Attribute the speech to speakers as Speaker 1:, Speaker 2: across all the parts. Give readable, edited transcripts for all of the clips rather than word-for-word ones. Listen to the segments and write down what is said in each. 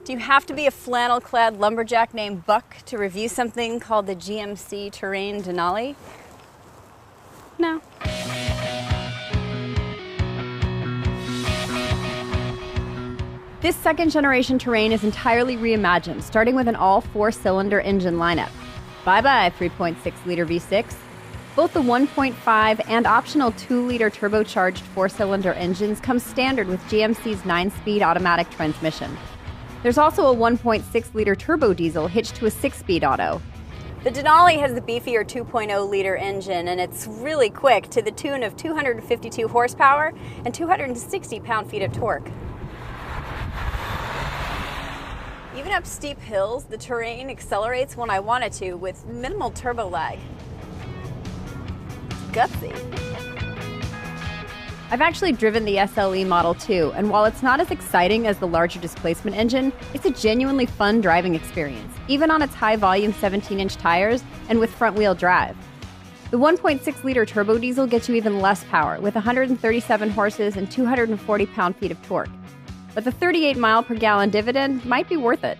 Speaker 1: Do you have to be a flannel-clad lumberjack named Buck to review something called the GMC Terrain Denali? No. This second-generation Terrain is entirely reimagined, starting with an all-4-cylinder engine lineup. Bye-bye 3.6-liter V6. Both the 1.5 and optional 2-liter turbocharged 4-cylinder engines come standard with GMC's 9-speed automatic transmission. There's also a 1.6-liter turbo diesel hitched to a 6-speed auto. The Denali has the beefier 2.0-liter engine, and it's really quick to the tune of 252 horsepower and 260 pound-feet of torque. Even up steep hills, the Terrain accelerates when I want it to with minimal turbo lag. Gutsy. I've actually driven the SLE Model 2, and while it's not as exciting as the larger displacement engine, it's a genuinely fun driving experience, even on its high-volume 17-inch tires and with front-wheel drive. The 1.6-liter turbo diesel gets you even less power, with 137 horses and 240 pound-feet of torque. But the 38-mile-per-gallon dividend might be worth it.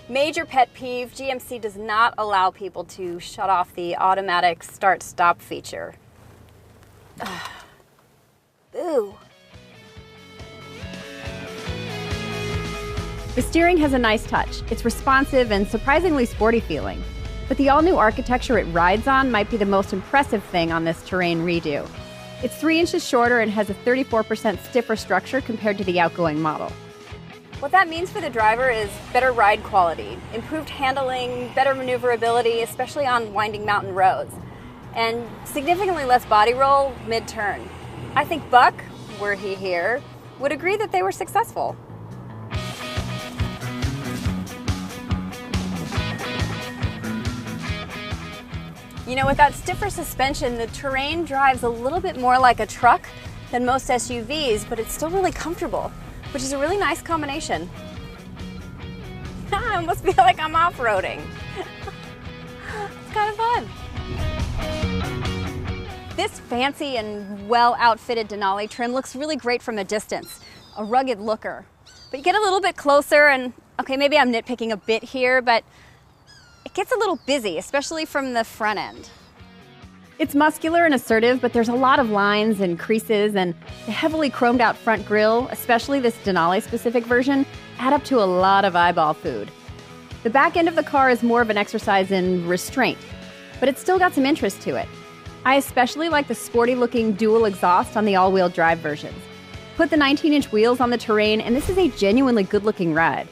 Speaker 1: Major pet peeve, GMC does not allow people to shut off the automatic start-stop feature. Ooh. The steering has a nice touch. It's responsive and surprisingly sporty feeling. But the all-new architecture it rides on might be the most impressive thing on this Terrain redo. It's 3 inches shorter and has a 34% stiffer structure compared to the outgoing model. What that means for the driver is better ride quality, improved handling, better maneuverability, especially on winding mountain roads, and significantly less body roll mid-turn. I think Buck, were he here, would agree that they were successful. You know, with that stiffer suspension, the Terrain drives a little bit more like a truck than most SUVs, but it's still really comfortable, which is a really nice combination. I almost feel like I'm off-roading. It's kind of fun. This fancy and well-outfitted Denali trim looks really great from a distance, a rugged looker. But you get a little bit closer and, okay, maybe I'm nitpicking a bit here, but it gets a little busy, especially from the front end. It's muscular and assertive, but there's a lot of lines and creases, and the heavily chromed out front grille, especially this Denali-specific version, add up to a lot of eyeball food. The back end of the car is more of an exercise in restraint, but it's still got some interest to it. I especially like the sporty-looking dual exhaust on the all-wheel drive versions. Put the 19-inch wheels on the Terrain, and this is a genuinely good-looking ride.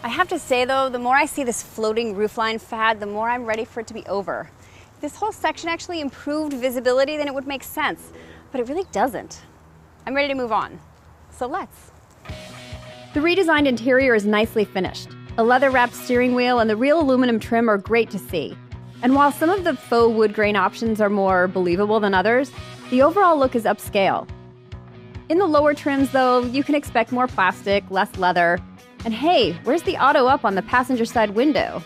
Speaker 1: I have to say, though, the more I see this floating roofline fad, the more I'm ready for it to be over. If this whole section actually improved visibility, then it would make sense, but it really doesn't. I'm ready to move on. So let's. The redesigned interior is nicely finished. A leather-wrapped steering wheel and the real aluminum trim are great to see. And while some of the faux wood grain options are more believable than others, the overall look is upscale. In the lower trims, though, you can expect more plastic, less leather. And hey, where's the auto up on the passenger side window?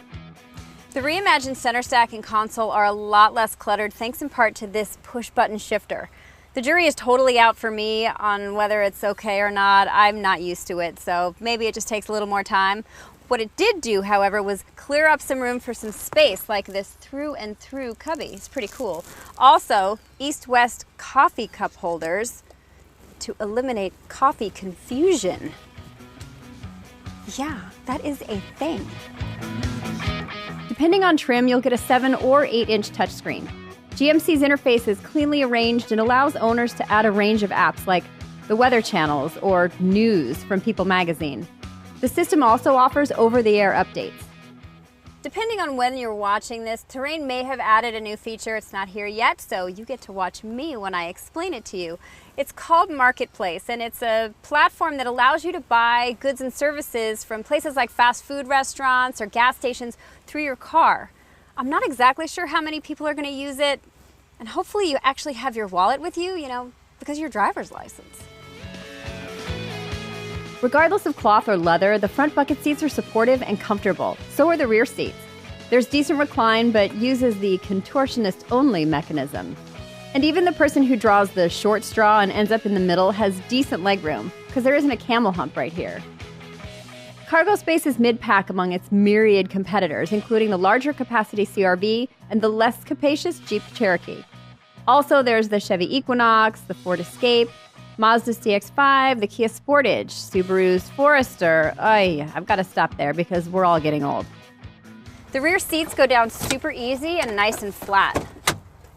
Speaker 1: The reimagined center stack and console are a lot less cluttered thanks in part to this push-button shifter. The jury is totally out for me on whether it's okay or not. I'm not used to it, so maybe it just takes a little more time. What it did do, however, was clear up some room for some space, like this through and through cubby. It's pretty cool. Also, east-west coffee cup holders to eliminate coffee confusion. Yeah, that is a thing. Depending on trim, you'll get a 7 or 8-inch touchscreen. GMC's interface is cleanly arranged and allows owners to add a range of apps like the weather channels or news from People magazine. The system also offers over-the-air updates. Depending on when you're watching this, Terrain may have added a new feature. It's not here yet, so you get to watch me when I explain it to you. It's called Marketplace, and it's a platform that allows you to buy goods and services from places like fast food restaurants or gas stations through your car. I'm not exactly sure how many people are going to use it, and hopefully you actually have your wallet with you, because of your driver's license. Regardless of cloth or leather, the front bucket seats are supportive and comfortable. So are the rear seats. There's decent recline, but uses the contortionist-only mechanism. And even the person who draws the short straw and ends up in the middle has decent legroom, because there isn't a camel hump right here. Cargo space is mid-pack among its myriad competitors, including the larger capacity CR-V and the less capacious Jeep Cherokee. Also, there's the Chevy Equinox, the Ford Escape, Mazda's CX-5, the Kia Sportage, Subaru's Forester. I've got to stop there because we're all getting old. The rear seats go down super easy and nice and flat.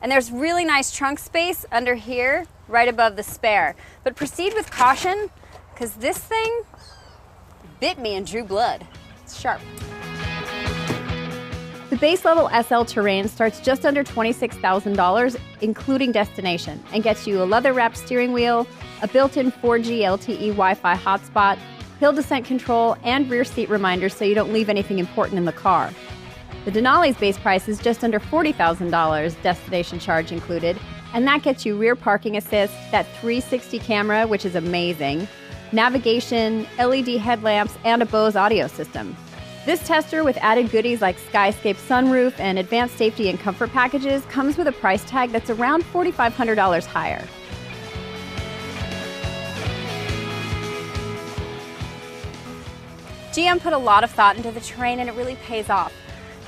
Speaker 1: And there's really nice trunk space under here, right above the spare. But proceed with caution, because this thing bit me and drew blood. It's sharp. The base level SL Terrain starts just under $26,000, including destination, and gets you a leather-wrapped steering wheel, a built-in 4G LTE Wi-Fi hotspot, hill descent control, and rear seat reminders so you don't leave anything important in the car. The Denali's base price is just under $40,000, destination charge included, and that gets you rear parking assist, that 360 camera, which is amazing, navigation, LED headlamps, and a Bose audio system. This tester, with added goodies like Skyscape sunroof and advanced safety and comfort packages, comes with a price tag that's around $4,500 higher. GM put a lot of thought into the Terrain, and it really pays off.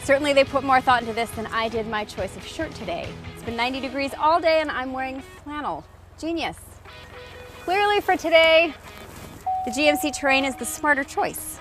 Speaker 1: Certainly they put more thought into this than I did my choice of shirt today. It's been 90 degrees all day and I'm wearing flannel. Genius. Clearly for today, the GMC Terrain is the smarter choice.